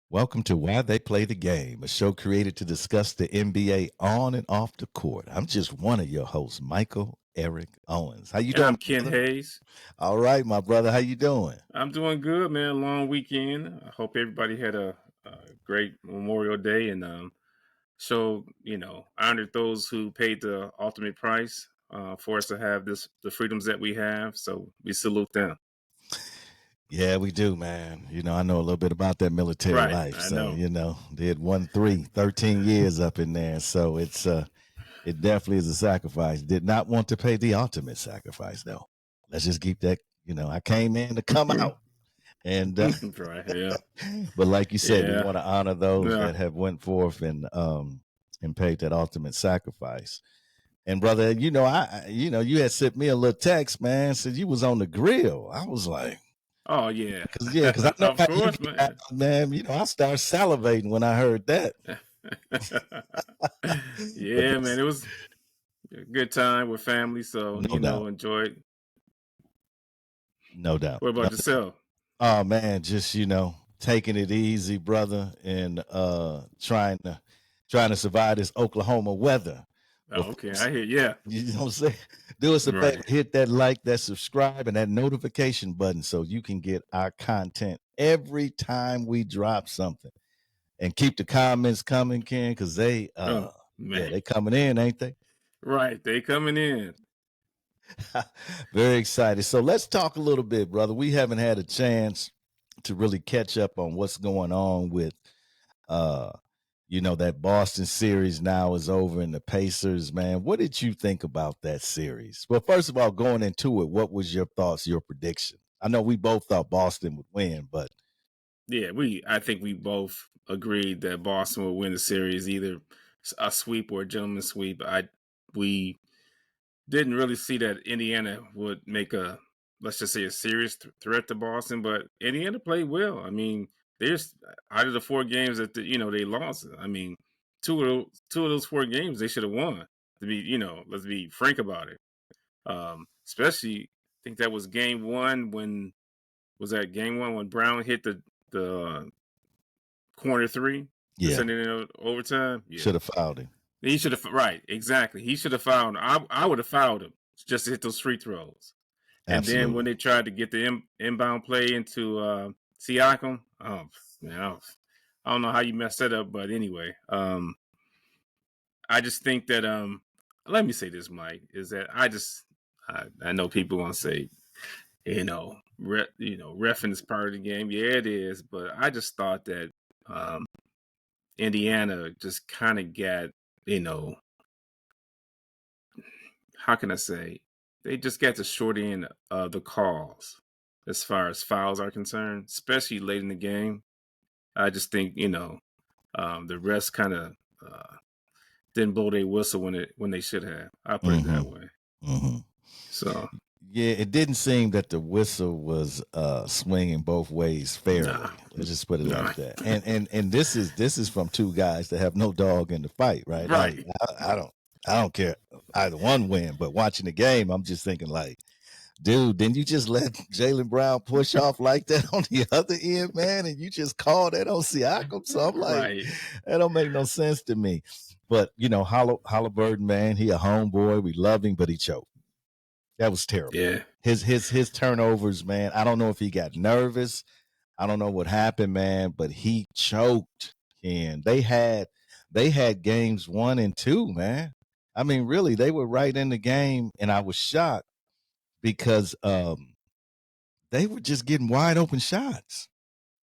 Welcome to Why They Play the Game, a show created to discuss the NBA on and off the court. I'm just one of your hosts, Michael Eric Owens. How you And doing, I'm Ken brother? Hayes. All right, my brother. How you doing? I'm doing good, man. Long weekend. I hope everybody had a great Memorial Day and honored those who paid the ultimate price for us to have the freedoms that we have. So we salute them. Yeah, we do, man. I know a little bit about that military Right. life. I So, know. did 13 years up in there. So it definitely is a sacrifice. Did not want to pay the ultimate sacrifice though. Let's just keep that, I came in to come out. And Right. Yeah. but like you said, we Yeah. want to honor those Yeah. that have went forth and paid that ultimate sacrifice. And brother, you had sent me a little text, man. Said you was on the grill. I was like, Oh yeah. because I know Of how you course, get, man. man. I started salivating when I heard that. But Yeah, man. that's It was a good time with family. So, no doubt, enjoyed. no doubt, What no about doubt. yourself? Oh man, just taking it easy, brother, and trying to survive this Oklahoma weather. But Oh, okay. folks, I hear. Yeah. you know what I'm saying? Do us a favor, Right. hit that like, that subscribe, and that notification button so you can get our content every time we drop something. And keep the comments coming, Ken, because Oh man. they coming in, ain't they? Right. They coming in. Very excited. So let's talk a little bit, brother. We haven't had a chance to really catch up on what's going on with uh that Boston series now is over and the Pacers, man. What did you think about that series? Well, first of all, going into it, what was your thoughts, your prediction? I know we both thought Boston would win, but Yeah, I think we both agreed that Boston will win the series, either a sweep or a gentleman's sweep. We didn't really see that Indiana would make let's just say a serious threat to Boston, but Indiana played well. I mean, there's out of the four games that they lost. I mean, two of those four games they should have won. To be let's be frank about it. Especially, I think that was game one when was that game one when Brown hit the corner three to yeah, send it in overtime. Yeah, should have fouled him. he should have. Right, exactly. He should have fouled. I would have fouled him just to hit those free throws. And then when Absolutely. they tried to get the inbound play into Siakam, oh man, I don't know how you messed that up, but anyway, I just think that let me say this, Mike, is that I know people want to say refing is part of the game. Yeah, it is, but I just thought that um, Indiana just kind of got, you know, how can I say, they just got the short end of the calls as far as fouls are concerned, especially late in the game. I just think the rest kind of didn't blow their whistle when they should have. I put it Mm-hmm. that way. Mm-hmm. So Yeah, it didn't seem that the whistle was swinging both ways fairly. nah, Let's just put it nah, like that. And this is from two guys that have no dog in the fight, right? Like right, I don't care either one win, but watching the game, I'm just thinking like, dude, didn't you just let Jaylen Brown push off like that on the other end, man? And you just called that on Siakam. So I'm like, right, that don't make no sense to me. But Halliburton, man, he a homeboy. We love him, but he choked. That was terrible. yeah, His turnovers, man. I don't know if he got nervous. I don't know what happened, man, but he choked. And they had games 1 and 2, man. I mean, really, they were right in the game, and I was shocked because they were just getting wide open shots.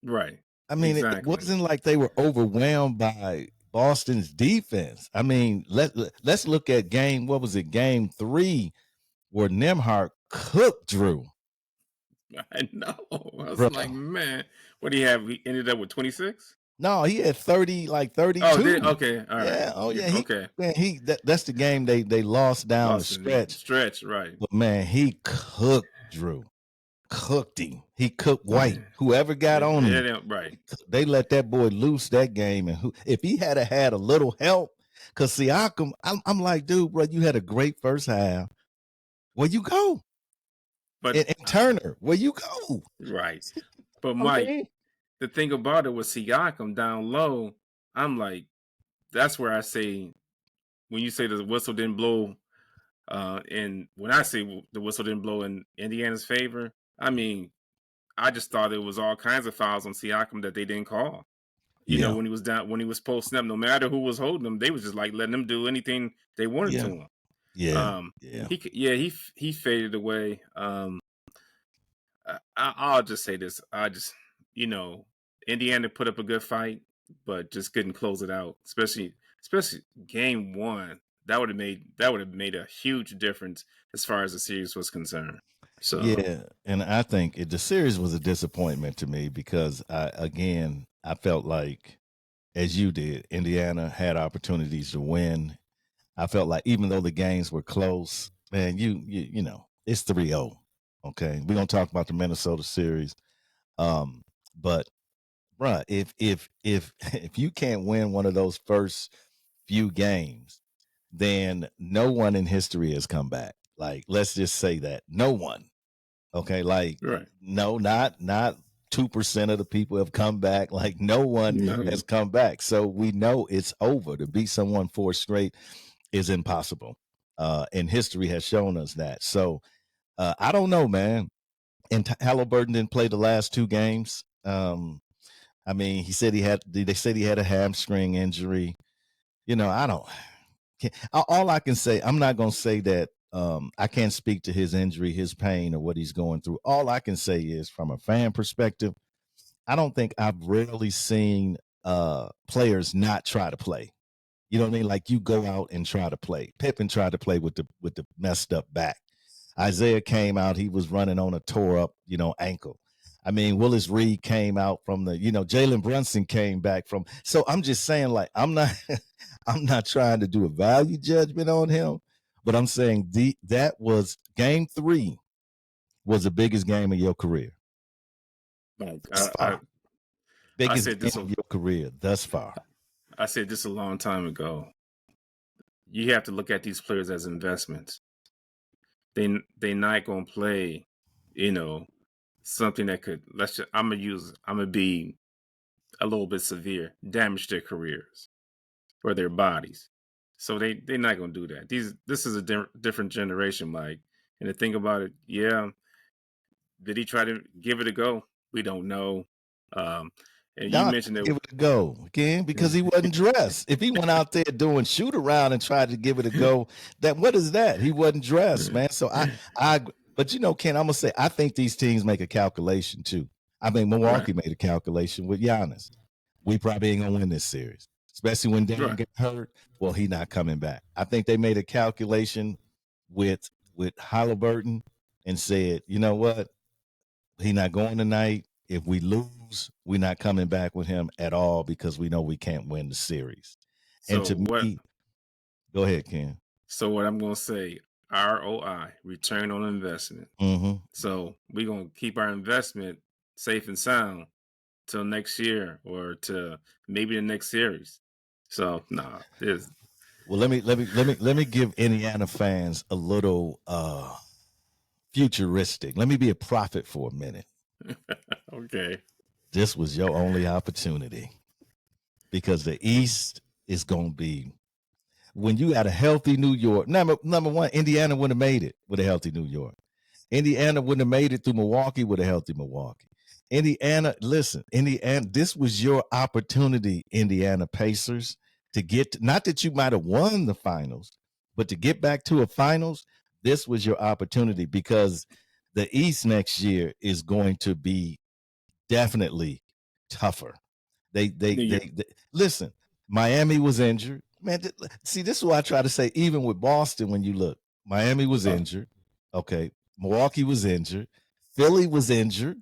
right, I mean, it exactly. wasn't like they were overwhelmed by Boston's defense. I mean, let's look at what was it, game 3, where Nembhard cooked Drew. I know. I was Bro. like, man, what do you have? He ended up with 26. No, he had 30, like Oh, 32. okay, all right. Yeah. Oh You yeah. okay? That's the game they lost down the Lost in stretch. stretch, right? But man, he cooked Drew. Cooked him. He cooked White. Yeah, Whoever got on him, right. they let that boy loose that game. And if he had a little help, because Siakam, I'm like, dude, bro, you had a great first half. Where you go? But And Turner, where you go? right. But Mike, Okay. the thing about it with Siakam down low, I'm like, that's where I say when you say the whistle didn't blow, and when I say the whistle didn't blow in Indiana's favor, I mean I just thought it was all kinds of fouls on Siakam that they didn't call. You know, Yeah, when he was down, when he was posting up, no matter who was holding him, they was just like letting him do anything they wanted to yeah, him. yeah, yeah, He faded away. I'll just say this. You know, Indiana put up a good fight, but just couldn't close it out. Especially game one. That would have made a huge difference as far as the series was concerned. So yeah. And I think the series was a disappointment to me because I felt like, as you did, Indiana had opportunities to win. I felt like even though the games were close, man, you know, it's 3-0. Okay. We're gonna talk about the Minnesota series. But bruh, if if you can't win one of those first few games, then no one in history has come back. Like, let's just say that. No one. Okay, like right, no, not 2% of the people have come back. Like no one no, has come back. So we know it's over. To beat someone four straight is impossible. And history has shown us that. So I don't know, man. And Halliburton didn't play the last two games. I mean, they said he had a hamstring injury. You know, I don't, all I can say, I'm not going to say that I can't speak to his injury, his pain, or what he's going through. All I can say is from a fan perspective, I don't think I've rarely seen players not try to play. You know what I mean? Like you go out and try to play. Pippen tried to play with the messed up back. Isaiah came out, he was running on a tore up, ankle. I mean, Willis Reed came out from Jalen Brunson came back from. So I'm just saying, like, I'm not I'm not trying to do a value judgment on him, but I'm saying that was game 3 was the biggest game of your career. like Thus far. I Biggest said game this. of your career thus far. I said this a long time ago. You have to look at these players as investments. They not gonna play, you know, something that could I'm gonna be a little bit severe, damage their careers or their bodies. So they're not gonna do that. This is a different generation, Mike. And to think about it, yeah, did he try to give it a go? We don't know. Um, and you Nah, mentioned that. give it a go again because he wasn't dressed. If he went out there doing shoot around and tried to give it a go, what is that? He wasn't dressed, man. So but Ken, I'm gonna say I think these teams make a calculation too. I think Right, Milwaukee made a calculation with Giannis. We probably ain't gonna win this series, especially when Dan right. get hurt. Well, he not coming back. I think they made a calculation with Halliburton and said, you know what, he not going tonight. If we lose, we're not coming back with him at all because we know we can't win the series. And So to what? me, go ahead, Ken. So what I'm gonna say, ROI, return on investment. Mm-hmm. So we're gonna keep our investment safe and sound till next year or to maybe the next series. So nah, this Well, let me give Indiana fans a little futuristic. Let me be a prophet for a minute. okay. This was your only opportunity because the East is going to be when you had a healthy New York. Number one, Indiana wouldn't have made it with a healthy New York. Indiana wouldn't have made it through Milwaukee with a healthy Milwaukee. Indiana, this was your opportunity, Indiana Pacers, to get not that you might have won the finals, but to get back to a finals. This was your opportunity because the East next year is going to be definitely tougher. They listen. Miami was injured, man. See, this is what I try to say. Even with Boston, when you look, Miami was Oh, injured. Okay, Milwaukee was injured. Philly was injured.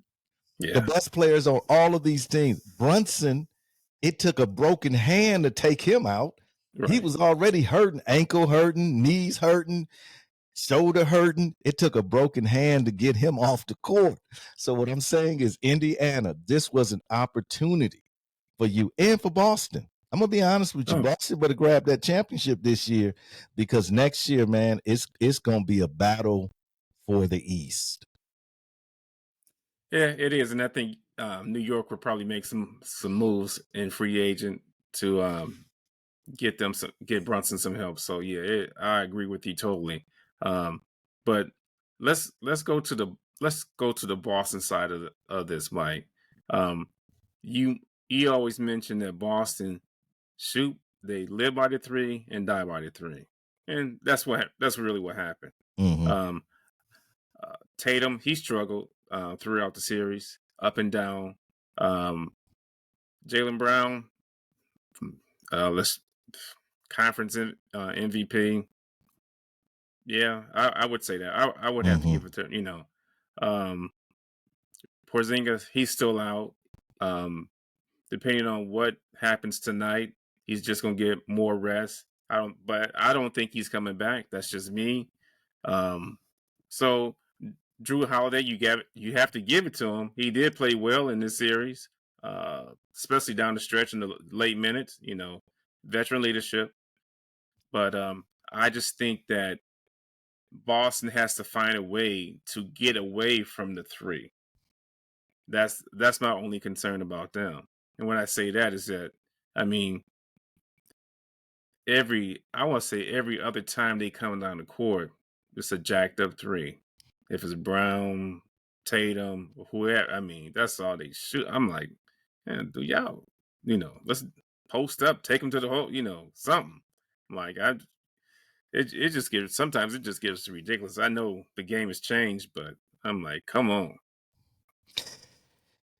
The yeah. best players on all of these teams. Brunson, it took a broken hand to take him out. He Right. was already hurting, ankle hurting, knees hurting, shoulder hurting. It took a broken hand to get him off the court. So what I'm saying is, Indiana, this was an opportunity for you and for Boston. I'm gonna be honest with you. Oh, Boston better grab that championship this year because next year, man, it's gonna be a battle for the East. yeah, it is. And I think New York will probably make some moves in free agent to get Brunson some help. So yeah, I agree with you totally. Um, but let's go to the Boston side of this, Mike. Um, you you always mention that Boston shoot they live by the three and die by the three, and that's really what happened. Hmm. Um, Tatum he struggled throughout the series, up and down. Um, Jalen Brown, let's conference MVP. Yeah, I would say that. I would have to Hmm. give it to um, Porzingis. He's still out. Um, Depending on what happens tonight, he's just gonna get more rest. But I don't think he's coming back. That's just me. Um, so Drew Holiday, you have to give it to him. He did play well in this series, especially down the stretch in the late minutes. Veteran leadership. But I just think that Boston has to find a way to get away from the three. That's my only concern about them. And when I say that is that I mean I want to say every other time they come down the court, it's a jacked up three. If it's Brown, Tatum, or whoever, I mean that's all they shoot. I'm like, man, do y'all, let's post up, take them to the hole, something. Like it just gives sometimes it just gives ridiculous. I know the game has changed, but I'm like, come on.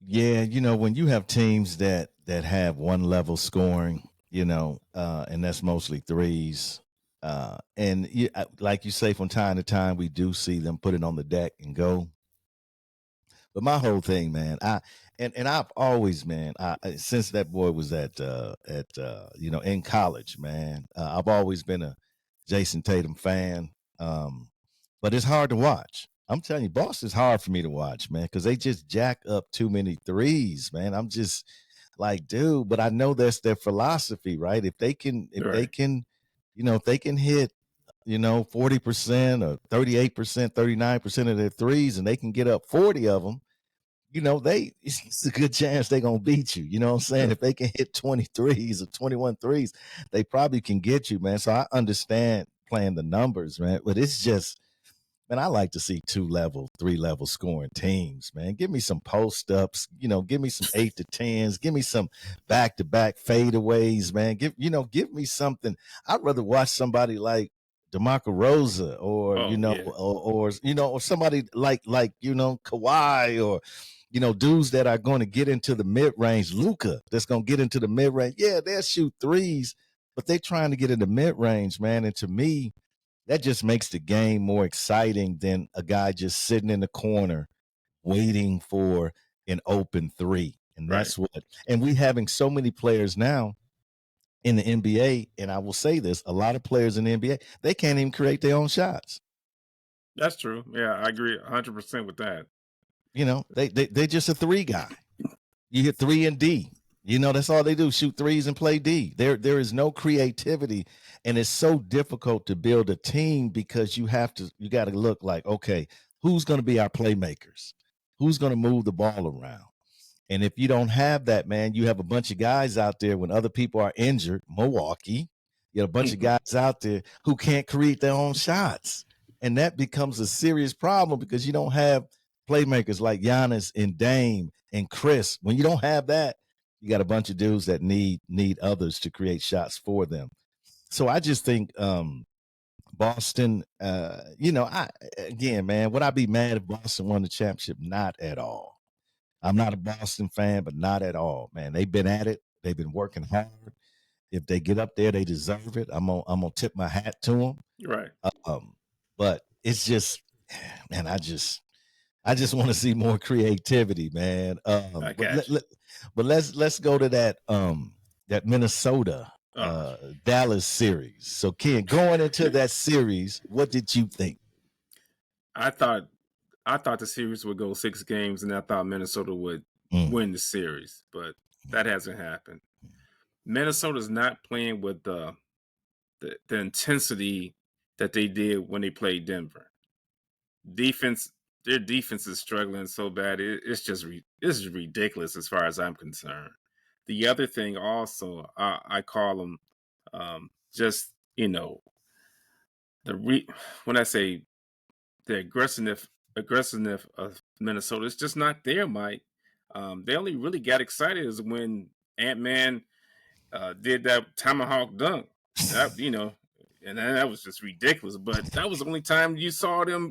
Yeah, when you have teams that have one level scoring, and that's mostly threes. And like you say, from time to time, we do see them put it on the deck and go. But my whole thing, man, and I've always, man, since that boy was at in college, man, I've always been a Jason Tatum fan. Um, but it's hard to watch. I'm telling you, Boston's hard for me to watch, man, because they just jack up too many threes, man. I'm just like, dude, but I know that's their philosophy, right? Right. If they can hit 40% or 38%, 39% of their threes, and they can get up 40 of them, it's a good chance they're gonna beat you. You know what I'm saying? Sure. If they can hit 23s or 21 threes, they probably can get you, man. So I understand playing the numbers, man. But it's just, man, I like to see 2-level, 3-level scoring teams, man. Give me some post ups, give me some 8 to 10s, give me some back to back fadeaways, man. Give me something. I'd rather watch somebody like DeMarco Rosa or, Oh yeah. or somebody like Kawhi or dudes that are going to get into the mid range. Luca, that's going to get into the mid range. Yeah, they'll shoot threes, but they're trying to get in the mid range, man. And to me, that just makes the game more exciting than a guy just sitting in the corner waiting for an open three. And Right. and we having so many players now in the NBA, and I will say this, a lot of players in the NBA, they can't even create their own shots. That's true. Yeah, I agree 100% with that. They're just a three guy. You hit three and D. That's all they do: shoot threes and play D. There is no creativity, and it's so difficult to build a team because you got to look like, okay, who's going to be our playmakers? Who's going to move the ball around? And if you don't have that, man, you have a bunch of guys out there when other people are injured. Milwaukee, you have a bunch of guys out there who can't create their own shots. And that becomes a serious problem because you don't have playmakers like Giannis and Dame and Chris. When you don't have that, you got a bunch of dudes that need others to create shots for them. So I just think Boston, I again, man, would I be mad if Boston won the championship? Not at all. I'm not a Boston fan, but not at all, man. They've been at it. They've been working hard. If they get up there, they deserve it. I'm gonna tip my hat to them. Right. Um, but it's just, man, I just want to see more creativity, man. I got you. But let's go to that Minnesota Oh, Dallas series. So Ken, going into that series, what did you think? I thought I thought the series would go 6 games, and I thought Minnesota would Mm, win the series, but that hasn't happened. Minnesota's not playing with the intensity that they did when they played Denver. Defense their defense is struggling so bad. It's ridiculous as far as I'm concerned. The other thing also, I call them just the when I say the aggressiveness of Minnesota, it's just not there, Mike. They only really got excited is when Ant Man did that tomahawk dunk. That and that was just ridiculous. But that was the only time you saw them,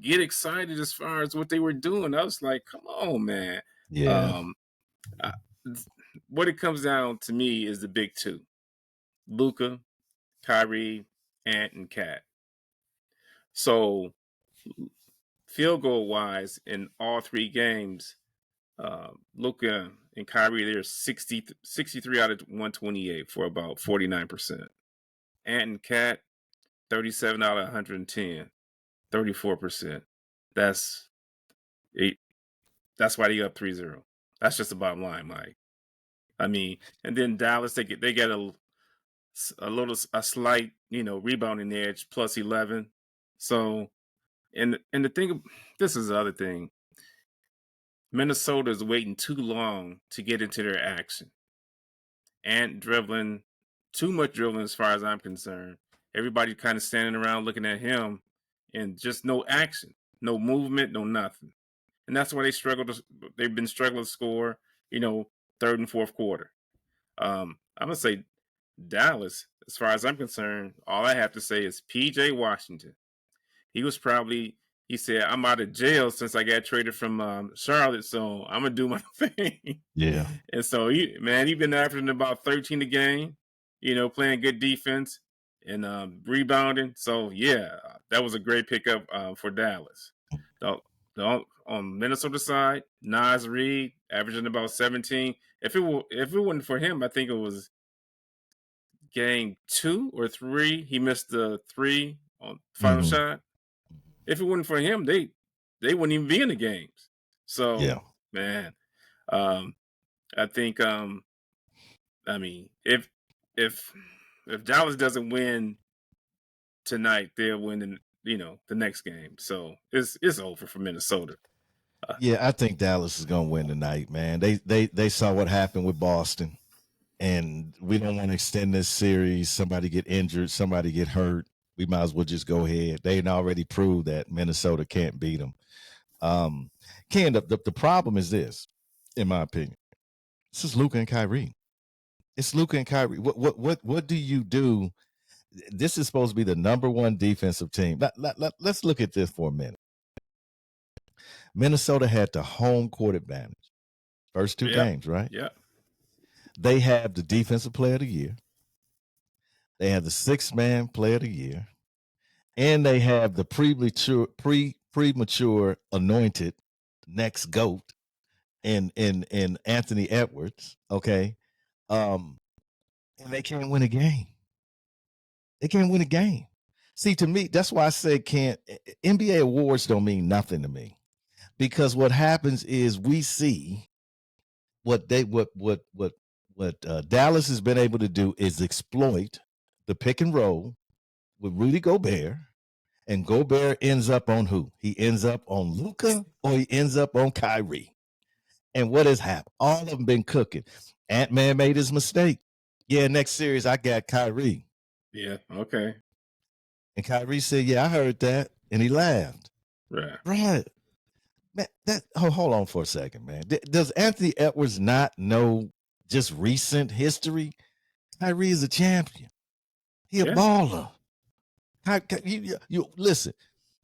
get excited as far as what they were doing. I was like, come on, man. Yeah. Um, I, what it comes down to me is the big two: Luca, Kyrie, Ant, and Cat. So field goal wise, in all three games, Luka and Kyrie, they're 63 out of 128 for about 49%. Ant and Cat, 37 out of 110, 34%. That's eight. That's why they up 3-0. That's just the bottom line, Mike. I mean, and then Dallas, they get a slight, rebounding edge, plus 11. So, and the thing, this is the other thing. Minnesota is waiting too long to get into their action. Ant dribbling, too much dribbling as far as I'm concerned. Everybody kind of standing around looking at him and just no action, no movement, no nothing. And that's why they've been struggling to score, third and fourth quarter. I'm going to say Dallas, as far as I'm concerned, all I have to say is PJ Washington. He said, I'm out of jail since I got traded from Charlotte, so I'm going to do my thing. Yeah. And so, he's been averaging about 13 a game, playing good defense and rebounding. So, yeah, that was a great pickup for Dallas. On Minnesota side, Naz Reid averaging about 17. If it wasn't for him, I think it was game 2 or 3. He missed the 3 on final shot. If it wasn't for him, they wouldn't even be in the games. So, yeah, man, I think I mean, if Dallas doesn't win tonight, they'll win in the next game. So it's over for Minnesota. Yeah, I think Dallas is gonna win tonight, man. They saw what happened with Boston, and we don't want to extend this series. Somebody get injured, somebody get hurt. We might as well just go ahead. They already proved that Minnesota can't beat them. Ken, the problem is this, in my opinion. This is Luka and Kyrie. It's Luka and Kyrie. What do you do? This is supposed to be the number one defensive team. Let's look at this for a minute. Minnesota had the home court advantage. First two games, right? Yeah. They have the defensive player of the year. They have the sixth-man player of the year. And they have the premature anointed next GOAT in Anthony Edwards. Okay. And they can't win a game. They can't win a game. See, to me, that's why I say NBA awards don't mean nothing to me. Because what happens is we see what Dallas has been able to do is exploit the pick and roll with Rudy Gobert, and Gobert ends up on who? He ends up on Luka, or he ends up on Kyrie. And what has happened? All of them been cooking. Ant-Man made his mistake. Yeah, next series I got Kyrie. Yeah, okay. And Kyrie said, yeah, I heard that. And he laughed. Right. Man, hold on for a second, man. Does Anthony Edwards not know just recent history? Kyrie is a champion. He a baller. You listen,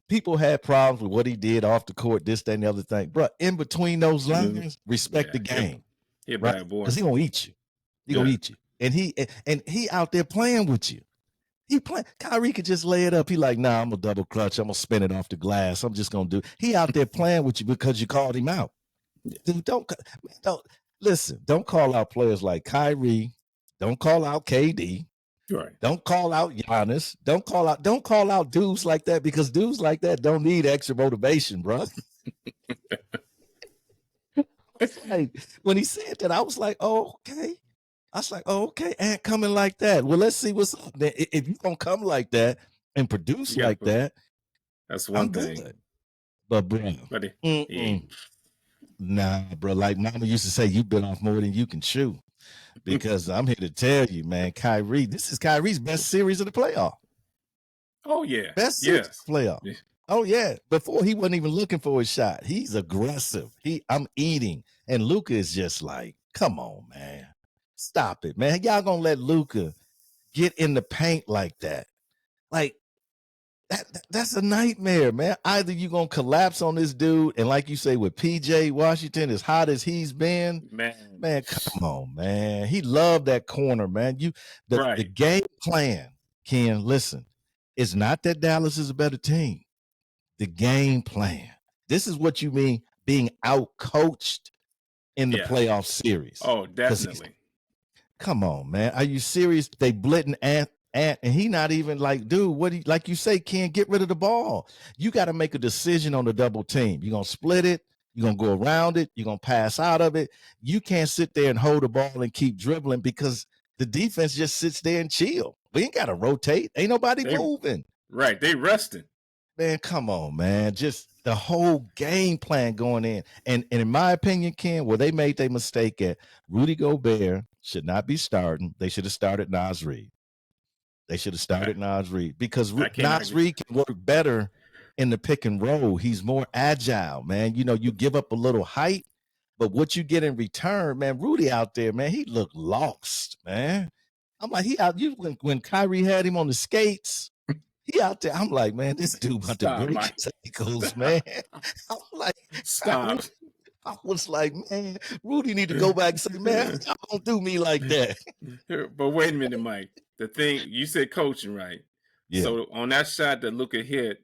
people had problems with what he did off the court, this, that, and the other thing. Bro, in between those lines, respect the game. He a bad boy. Because he gonna eat you. He gonna eat you. And he out there playing with you. Kyrie could just lay it up. He like, nah, I'm gonna double clutch. I'm gonna spin it off the glass. I'm just gonna do. He out there playing with you because you called him out. Dude, don't listen. Don't call out players like Kyrie. Don't call out KD. Right. Don't call out Giannis. Don't call out dudes like that, because dudes like that don't need extra motivation, bro. Like, when he said that, I was like, oh, okay. I was like, oh, okay, Ant coming like that. Well, let's see what's up. If you gonna come like that and produce like that, that's one thing. Good. But bro, But nah, bro. Like Mama used to say, you been off more than you can chew. Because I'm here to tell you, man, Kyrie, this is Kyrie's best series of the playoff. Oh yeah, Best series of the playoff. Yeah. Oh yeah. Before he wasn't even looking for a shot. He's aggressive. I'm eating. And Luka is just like, come on, man. Stop it, man. Y'all gonna let Luka get in the paint like that. Like that's a nightmare, man. Either you gonna collapse on this dude, and like you say, with PJ Washington, as hot as he's been, man, come on, man. He loved that corner, man. The game plan, Ken, listen, it's not that Dallas is a better team. The game plan. This is what you mean being out coached in the playoff series. Oh, definitely. Come on, man. Are you serious? They blitting Ant, and he not even like, dude, like you say, can't get rid of the ball. You got to make a decision on the double team. You're going to split it. You're going to go around it. You're going to pass out of it. You can't sit there and hold the ball and keep dribbling because the defense just sits there and chill. We ain't got to rotate. Ain't nobody moving. Right. They resting. Man, come on, man. Just the whole game plan going in. And in my opinion, Ken, where they made their mistake at, Rudy Gobert should not be starting. They should have started Naz Reid. They should have started Naz Reid because Naz Reid can work better in the pick and roll. He's more agile, man. You know, you give up a little height, but what you get in return, man, Rudy out there, man, he looked lost, man. I'm like, when Kyrie had him on the skates, he out there. I'm like, man, this dude about to break his ankles, man. I'm like, stop. I was like, man, Rudy need to go back and say, man, y'all don't do me like that. But wait a minute, Mike. The thing, you said coaching, right? Yeah. So on that shot that Luka hit,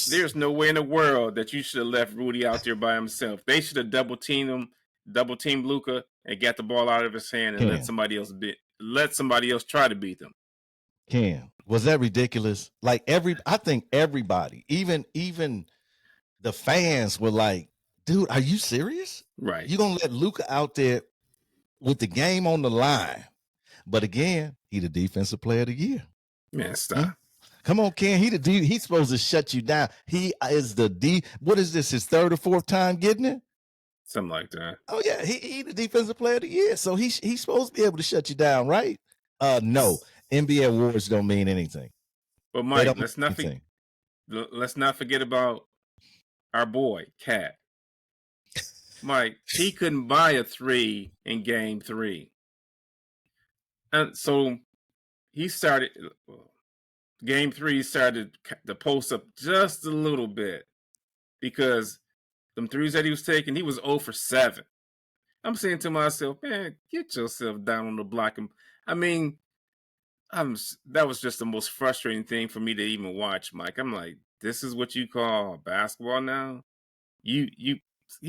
there's no way in the world that you should have left Rudy out there by himself. They should have double teamed Luka and got the ball out of his hand and let somebody else try to beat them. Ken, was that ridiculous? Like I think everybody, even the fans were like, dude, are you serious? Right. You gonna let Luka out there with the game on the line? But again, he the defensive player of the year. Man, stop. Come on, Ken. He's supposed to shut you down. He is what is this, his third or fourth time getting it? Something like that. Oh, yeah. He the defensive player of the year. So he's supposed to be able to shut you down, right? No. NBA awards don't mean anything. But Mike, let's not forget about our boy, Cat. Mike, he couldn't buy a 3 in game 3. And so he started game 3, started to post up just a little bit because them threes that he was taking, he was 0 for 7. I'm saying to myself, man, get yourself down on the block. I mean, that was just the most frustrating thing for me to even watch, Mike. I'm like, this is what you call basketball now? He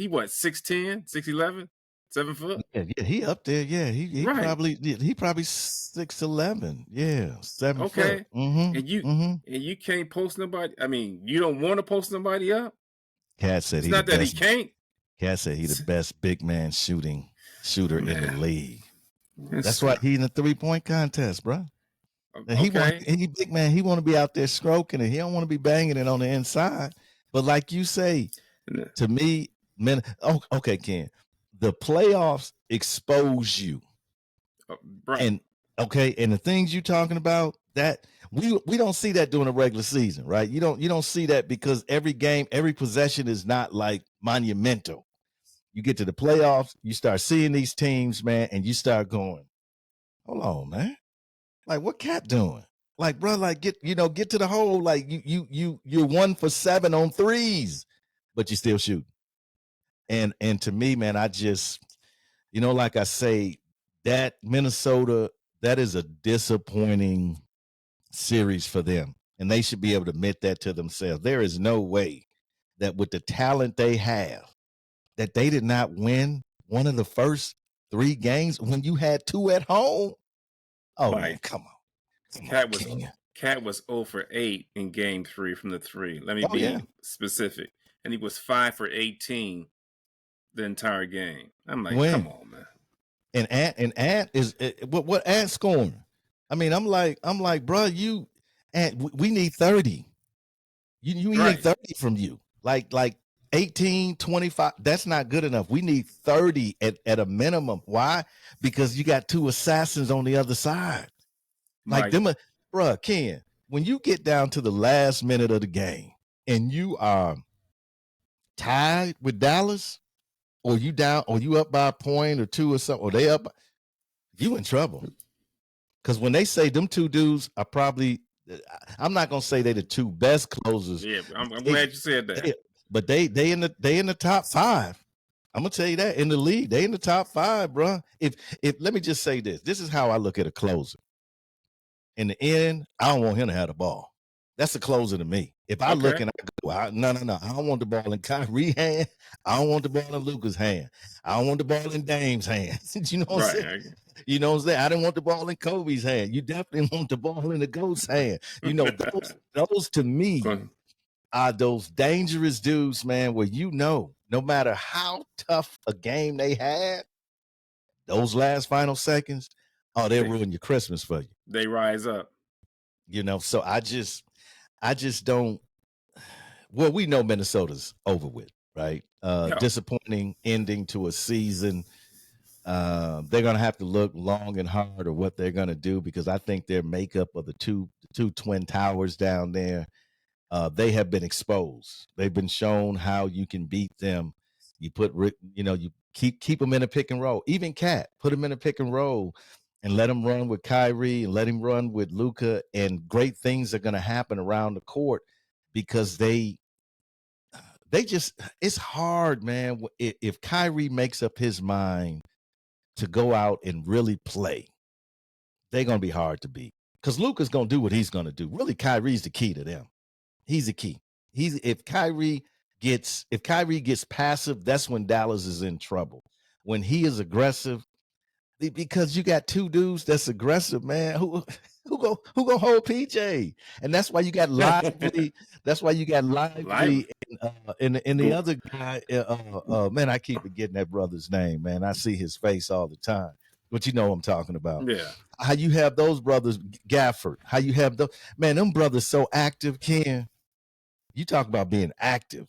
what, 6'10", 6'11", 7 foot? Yeah, he up there. Yeah, he right. probably 6'11". Yeah, 7 foot. Okay. And you can't post nobody. I mean, you don't want to post nobody up. Cat said it's not that he can't. Cat said he's the best big man shooter in the league. That's why he's in the 3-point contest, bro. And he big man. He want to be out there stroking it. He don't want to be banging it on the inside. But like you say, to me, man. Oh, okay, Ken. The playoffs expose you, and and the things you're talking about, that we don't see that during the regular season, right? You don't see that because every game, every possession is not like monumental. You get to the playoffs, you start seeing these teams, man, and you start going, hold on, man, like what Cat doing? Like, bro, like get to the hole, like you're 1 for 7 on threes, but you still shoot. And to me, man, I just, like I say, that Minnesota, that is a disappointing series for them. And they should be able to admit that to themselves. There is no way that with the talent they have, that they did not win one of the first 3 games when you had 2 at home. Oh, man, come on. Cat was 0 for 8 in game 3 from the 3. Let me be specific. And he was 5 for 18 the entire game. I'm like, come on, man. And Ant is what Ant scoring? I mean, I'm like, bro, we need 30. You need 30 from you. Like 18, 25. That's not good enough. We need 30 at a minimum. Why? Because you got two assassins on the other side. Like Mike, bruh, Ken, when you get down to the last minute of the game and you are tied with Dallas, or you down, or you up by a point or two or something, or they up, you in trouble. Because when they say them two dudes are probably, I'm not gonna say they're the two best closers. yeah, I'm glad you said that. But they in the top five. I'm gonna tell you that in the league, they in the top five, bro. If let me just say this. This is how I look at a closer. In the end, I don't want him to have the ball. That's a closer to me. If I look and I go, no, I don't want the ball in Kyrie's hand. I don't want the ball in Luka's hand. I don't want the ball in Dame's hand. You know what I'm saying? You know what I'm saying? I didn't want the ball in Kobe's hand. You definitely want the ball in the GOAT's hand. You know, those to me are those dangerous dudes, man, where no matter how tough a game they had, those last final seconds, they'll ruin your Christmas for you. They rise up. You know, so I just don't. Well, we know Minnesota's over with, right? Disappointing ending to a season. They're going to have to look long and hard at what they're going to do, because I think their makeup of the two Twin Towers down there, they have been exposed. They've been shown how you can beat them. You put, you keep them in a pick and roll. Even Cat, put him in a pick and roll and let him run with Kyrie and let him run with Luka, and great things are going to happen around the court, because they just, it's hard, man. If Kyrie makes up his mind to go out and really play, they're going to be hard to beat, because Luka's going to do what he's going to do. Really, Kyrie's the key to them. He's the key. If Kyrie gets passive, that's when Dallas is in trouble. When he is aggressive, because you got two dudes that's aggressive, man. Who gonna hold PJ? And that's why you got Lively. That's why you got Lively and the other guy. Man, I keep forgetting that brother's name. Man, I see his face all the time. But you know what I'm talking about. Yeah. How you have those brothers, Gafford. How you have those, man, them brothers so active, Ken. You talk about being active.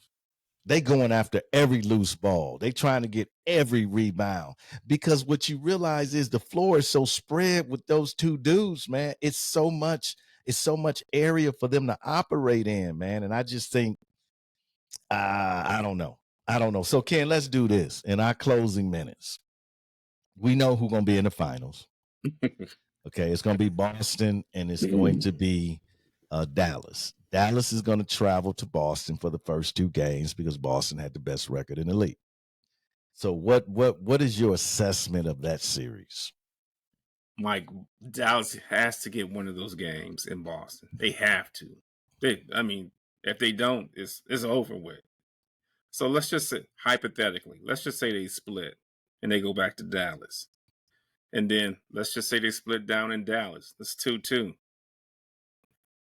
They going after every loose ball. They trying to get every rebound, because what you realize is the floor is so spread with those two dudes, man. It's so much area for them to operate in, man. And I just think, I don't know. So Ken, let's do this in our closing minutes. We know who's going to be in the finals. Okay, it's going to be Boston, and it's going to be Dallas. Dallas is going to travel to Boston for the first two games because Boston had the best record in the league. So what is your assessment of that series? Mike, Dallas has to get one of those games in Boston. They have to. If they don't, it's over with. So let's just say, hypothetically, let's just say they split and they go back to Dallas. And then let's just say they split down in Dallas. That's 2-2.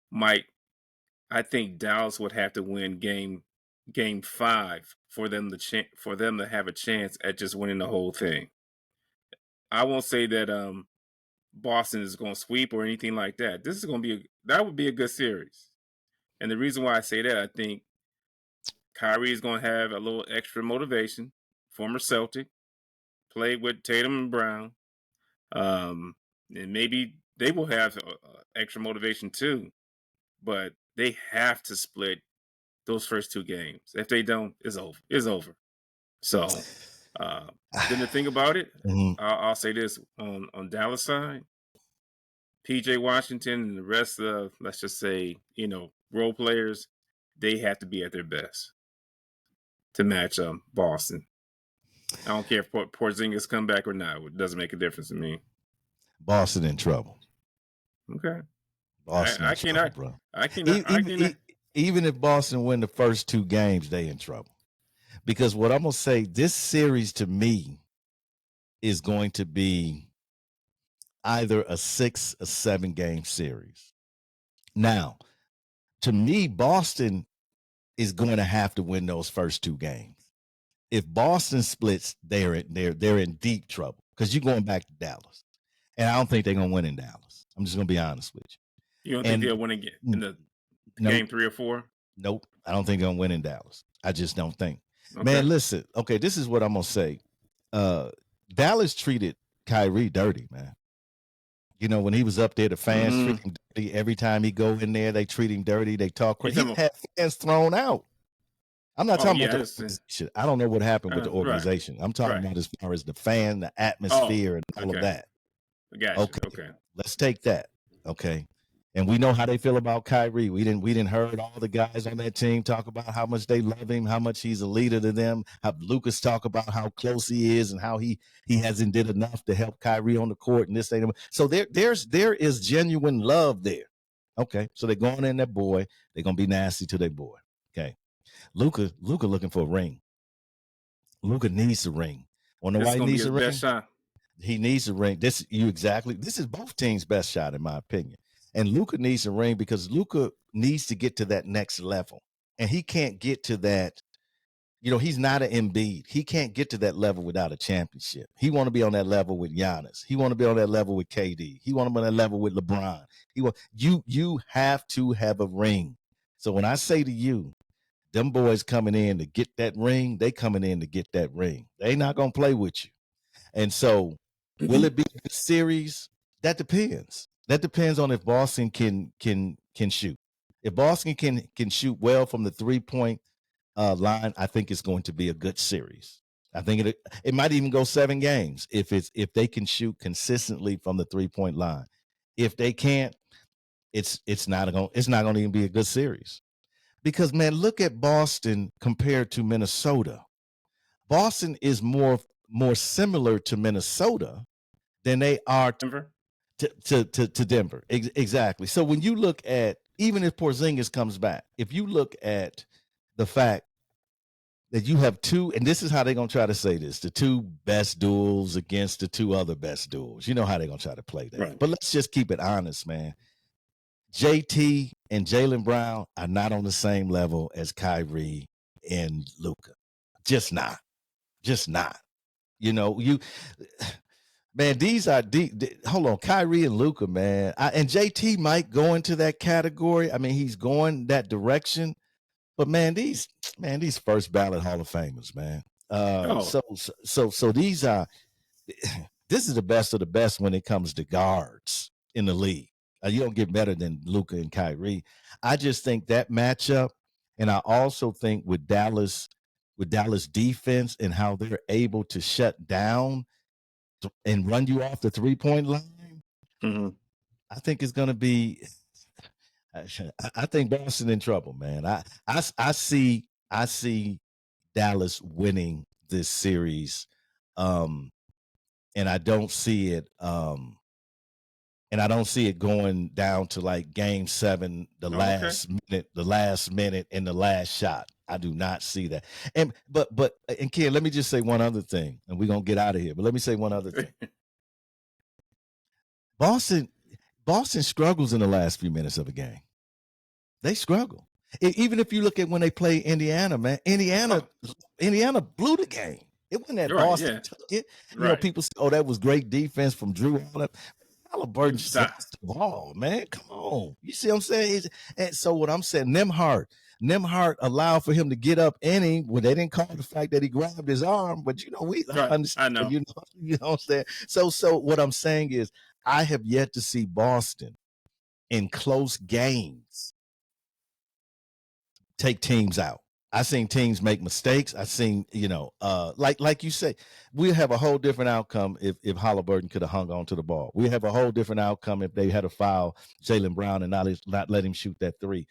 Mike, I think Dallas would have to win game 5 for them to have a chance at just winning the whole thing. I won't say that Boston is going to sweep or anything like that. This is going to that would be a good series. And the reason why I say that, I think Kyrie is going to have a little extra motivation. Former Celtic, played with Tatum and Brown. And maybe they will have extra motivation too. But they have to split those first two games. If they don't, it's over. It's over. So then the thing about it, I'll say this on Dallas side, PJ Washington and the rest of, let's just say, role players, they have to be at their best to match Boston. I don't care if Porzingis come back or not. It doesn't make a difference to me. Boston in trouble. Okay. Boston I trouble, bro. I cannot. Even if Boston win the first two games, they in trouble. Because what I'm going to say, this series to me is going to be either a 6 or 7 game series. Now, to me, Boston is going to have to win those first two games. If Boston splits, they're in deep trouble, because you're going back to Dallas. And I don't think they're going to win in Dallas. I'm just going to be honest with you. You don't think they'll win again in the game 3 or 4? Nope. I don't think they're gonna win in Dallas. I just don't think. Okay. Man, listen. Okay, this is what I'm gonna say. Dallas treated Kyrie dirty, man. You know, when he was up there, the fans treat him dirty. Every time he go in there, they treat him dirty. They talk crazy. He had fans thrown out. I'm not talking about the organization. I don't know what happened with the organization. I'm talking about as far as the fan, the atmosphere, and all of that. Gotcha. Okay. Let's take that. Okay. And we know how they feel about Kyrie. We didn't heard all the guys on that team talk about how much they love him, how much he's a leader to them. How Lucas talk about how close he is and how he hasn't did enough to help Kyrie on the court and this thing. So there is genuine love there. Okay. So they're going in that boy. They're gonna be nasty to their boy. Okay. Luka looking for a ring. Luka needs a ring. Wanna know why he needs a ring? Shot. He needs a ring. This is both teams' best shot, in my opinion. And Luka needs a ring because Luka needs to get to that next level. And he can't get to that. You know, he's not an Embiid. He can't get to that level without a championship. He want to be on that level with Giannis. He want to be on that level with KD. He want to be on that level with LeBron. You have to have a ring. So when I say to you, them boys coming in to get that ring, they coming in to get that ring. They not gonna play with you. And so, will it be a series? That depends. That depends on if Boston can shoot. If Boston can shoot well from the 3-point line, I think it's going to be a good series. I think it might even go 7 games if they can shoot consistently from the 3-point line. If they can't, it's not going to even be a good series. Because man, look at Boston compared to Minnesota. Boston is more similar to Minnesota than they are Denver. To Denver. Exactly. So when you look at, even if Porzingis comes back, if you look at the fact that you have two, and this is how they're going to try to say this, the two best duels against the two other best duels. You know how they're going to try to play that. Right. But let's just keep it honest, man. JT and Jaylen Brown are not on the same level as Kyrie and Luka. Just not. You know, man, these are hold on, Kyrie and Luka, man. And JT might go into that category. I mean, he's going that direction. But man, these first ballot Hall of Famers, man. So these are this is the best of the best when it comes to guards in the league. You don't get better than Luka and Kyrie. I just think that matchup, and I also think with Dallas defense and how they're able to shut down and run you off the 3-point line, I think it's going to be. I think Boston in trouble, man. I see Dallas winning this series, and I don't see it. And I don't see it going down to like Game 7, the last minute, and the last shot. I do not see that. And Ken, let me just say one other thing, and we're gonna get out of here. But let me say one other thing. Boston struggles in the last few minutes of a game. They struggle. Even if you look at when they play Indiana, man, Indiana blew the game. It wasn't that Boston took it. You know, people say, "Oh, that was great defense from Drew." All that. Halliburton stops the ball, man. Come on. You see what I'm saying? And so what I'm saying, Nembhard allowed for him to get up inning when they didn't call the fact that he grabbed his arm, but you know, understand. I know. You know what I'm saying? So what I'm saying is I have yet to see Boston in close games take teams out. I've seen teams make mistakes. I've seen, like you say, we'll have a whole different outcome if Halliburton could have hung on to the ball. We have a whole different outcome if they had to foul Jaylen Brown and not let him shoot that 3.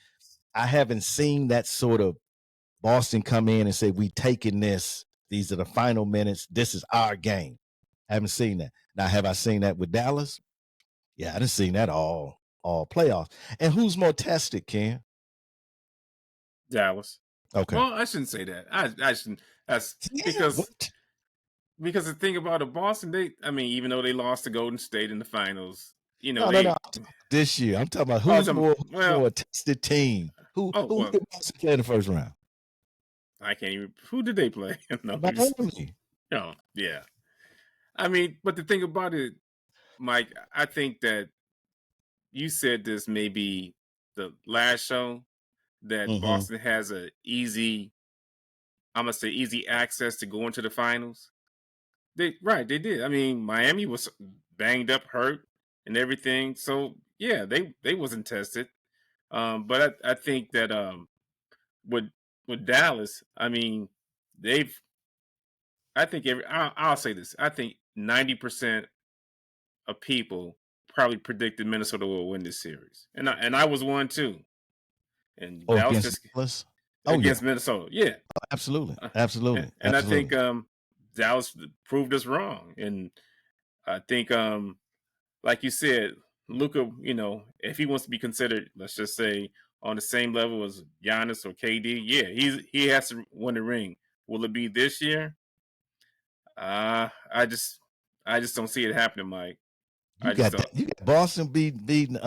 I haven't seen that sort of Boston come in and say, we taking this. These are the final minutes. This is our game. I haven't seen that. Now, have I seen that with Dallas? Yeah, I didn't seen that all playoffs. And who's more tested, Ken? Dallas. Okay. Well, I shouldn't say that. I shouldn't. That's because the thing about the Boston, even though they lost to Golden State in the finals, no. This year, I'm talking about who's more tested team. Who did Boston play in the first round? I can't even. Who did they play? No, yeah. But the thing about it, Mike, I think that you said this maybe the last show. that Mm-hmm. Boston has I'm gonna say easy access to go into the finals. They did. I mean, Miami was banged up, hurt, and everything. So yeah, they wasn't tested. But I think that with with Dallas, I mean, they've. I think I'll say this. I think 90% of people probably predicted Minnesota will win this series, and I was one too. And Or Dallas against just Dallas? Oh yeah, against Minnesota, yeah. absolutely, Uh, absolutely, and I think absolutely. Dallas proved us wrong, and I think like you said, Luca, if he wants to be considered, let's just say, on the same level as Giannis or KD, yeah, he has to win the ring. Will it be this year? Uh, I just I just don't see it happening, Mike. You I just got don't. that. You got Boston beating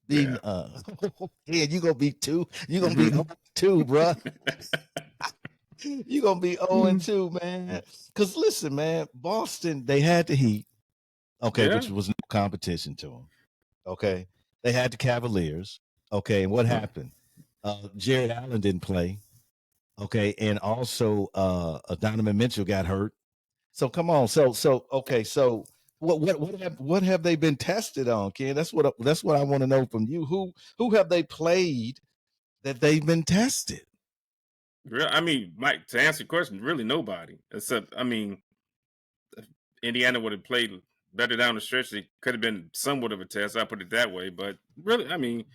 Yeah. yeah, you gonna beat two. You gonna be Hmm. 2, bruh. You gonna be 0-2, man. Cause listen, man, Boston, they had the Heat, okay, Yeah. which was no competition to them. Okay. They had the Cavaliers. Okay, and what Uh, happened? Jared Allen didn't play. Okay, and also Donovan Mitchell got hurt. So come on. So okay, so what have they been tested on, Ken? That's what I want to know from you. Who have they played that they've been tested? I mean, Mike, to answer your question, really nobody. Except, I mean, if Indiana would have played better down the stretch, it could have been somewhat of a test. I put it that way. But really, I mean,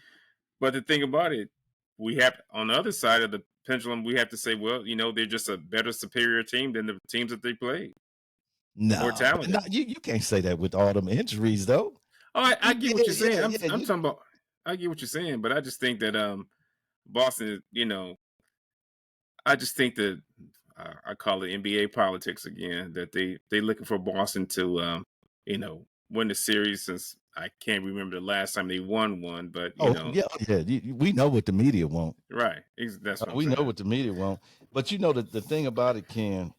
but the thing about it, we have on the other side of the pendulum, we have to say, well, they're just a better, superior team than the teams that they played. More No, but no, talented. you can't say that with all them injuries though. Oh, I get what you're saying. Yeah, yeah. I'm talking about. I get what you're saying, but I just think that Boston, I just think that I call it NBA politics again. That they looking for Boston to win the series, since I can't remember the last time they won one. But Oh yeah, yeah. We know what the media want. right, that's what I'm We know saying. what the media want. But you know the thing about it, Ken,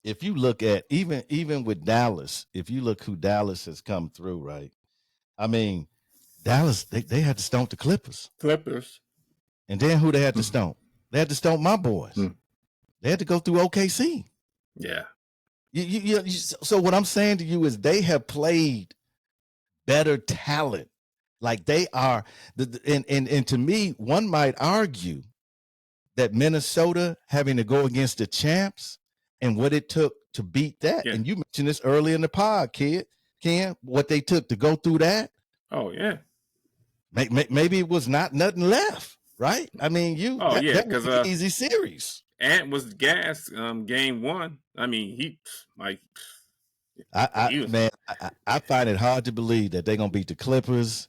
if you look at even with Dallas, if you look who Dallas has come through, right? I mean, Dallas, they had to stomp the Clippers. Clippers. And then who they had to stomp? They had to stomp my boys. Hmm. They had to go through OKC. Yeah. So what I'm saying to you is they have played better talent. Like they are, and to me, one might argue that Minnesota having to go against the champs and what it took to beat that. Yeah. And you mentioned this early in the pod, Ken, what they took to go through that. Oh yeah. Maybe it was not nothing left, right? I mean, Oh yeah. that was Because an easy series. Ant was gas. Game one. I mean, he like he was. I find it hard to believe that they're gonna beat the Clippers,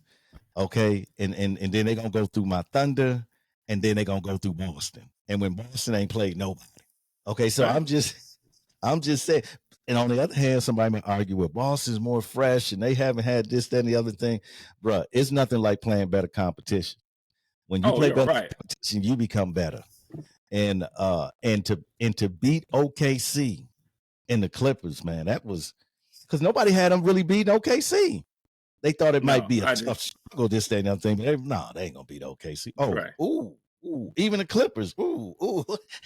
okay, and then they're gonna go through my Thunder, and then they're gonna go through Boston. And when Boston ain't played nobody. Okay, so Right. I'm just saying. And on the other hand, somebody may argue, well, Boston's more fresh and they haven't had this, that, and the other thing. Bruh, it's nothing like playing better competition. When you Oh play yeah. better Right. competition, you become better. And to beat OKC in the Clippers, man, that was because nobody had them really beating OKC. They thought it might No, be a I tough did. struggle, this, that, and the other thing. But they ain't gonna beat OKC. Oh, Right. ooh, even the Clippers. Ooh.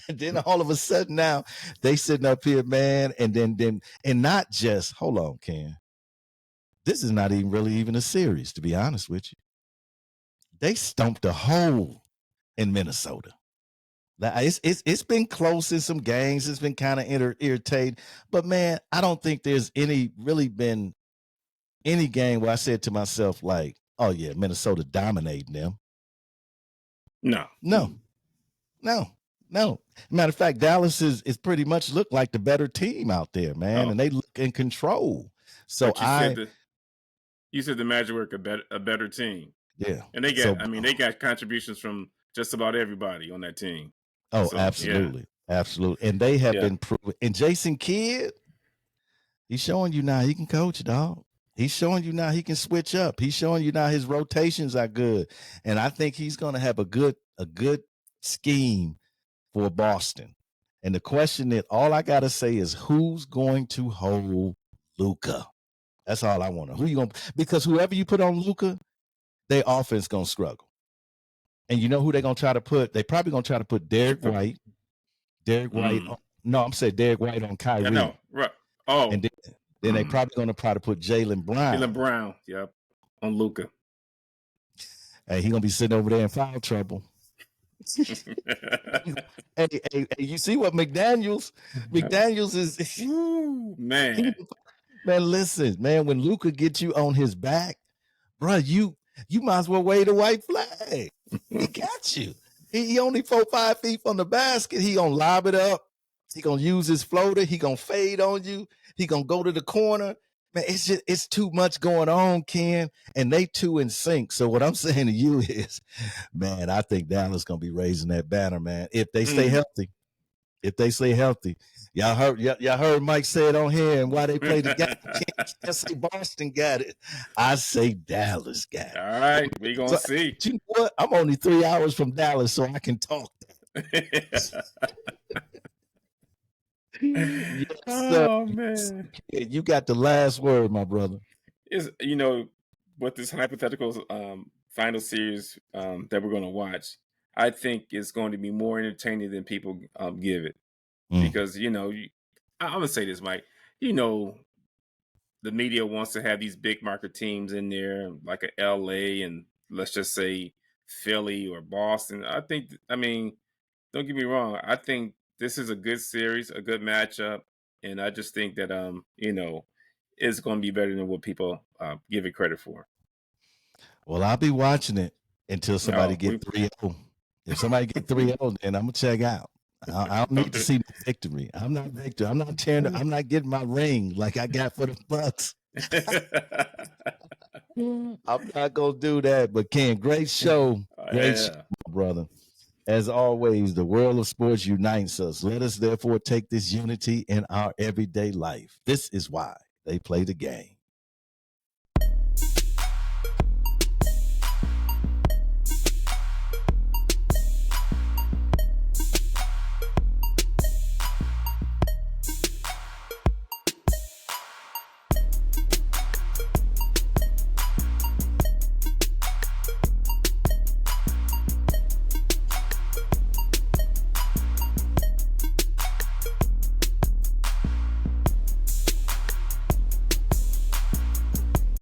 And then all of a sudden now they sitting up here, man, and not just hold on, Ken. This is not even a series, to be honest with you. They stumped a hole in Minnesota. It's been close in some games. It's been kind of irritating, but man, I don't think there's really been any game where I said to myself like, "Oh yeah, Minnesota dominating them." No. No, no. Matter of fact, Dallas is pretty much look like the better team out there, man, Oh, and they look in control. So but you said the Magic were a better team, yeah. and they So got. I mean, they got contributions from just about everybody on that team. oh, So yeah, absolutely, absolutely, and they have yeah. been proven. And Jason Kidd, he's showing you now he can coach, dog. He's showing you now he can switch up. He's showing you now his rotations are good, and I think he's going to have a good scheme for Boston. And the question is, all I gotta say is, who's going to hold Luka? That's all I want to. Who you going? Because whoever you put on Luka, their offense gonna struggle. And you know who they're gonna try to put? They probably gonna try to put Derek White. Derek White. No, I'm saying Derek White on Kyrie. Yeah, no, right. Oh, and then they probably gonna try to put Jaylen Brown. Jaylen Brown, yep, on Luka. Hey, he gonna be sitting over there in foul trouble. hey, you see what McDaniels is? Ooh, man. Man, listen, man. When Luka gets you on his back, bro, you might as well wave a white flag. He got you. He only 4-5 feet from the basket. He gonna lob it up. He gonna use his floater. He gonna fade on you. He gonna go to the corner. Man, it's too much going on, Ken, and they two in sync. So what I'm saying to you is, man, I think Dallas gonna be raising that banner, man, if they stay healthy. If they stay healthy. Y'all heard Mike say it on here, and why they play the game. Can't say Boston got it. I say Dallas got it. All right, we gonna see. You know what? I'm only 3 hours from Dallas, so I can talk. Yes, oh man, you got the last word, my brother. Is what this hypothetical final series that we're going to watch, I think is going to be more entertaining than people give it. Because I'm gonna say this, Mike. The media wants to have these big market teams in there, like a LA and let's just say Philly or Boston. Don't get me wrong. I think this is a good series, a good matchup, and I just think that it's going to be better than what people give it credit for. Well, I'll be watching it until somebody get 3-0. If somebody get 3-0, then I'm gonna check out. I don't need to see no victory. I'm not victor. I'm not tearing. I'm not getting my ring like I got for the Bucks. I'm not gonna do that. But Ken, great show, show, brother. As always, the world of sports unites us. Let us therefore take this unity in our everyday life. This is why they play the game.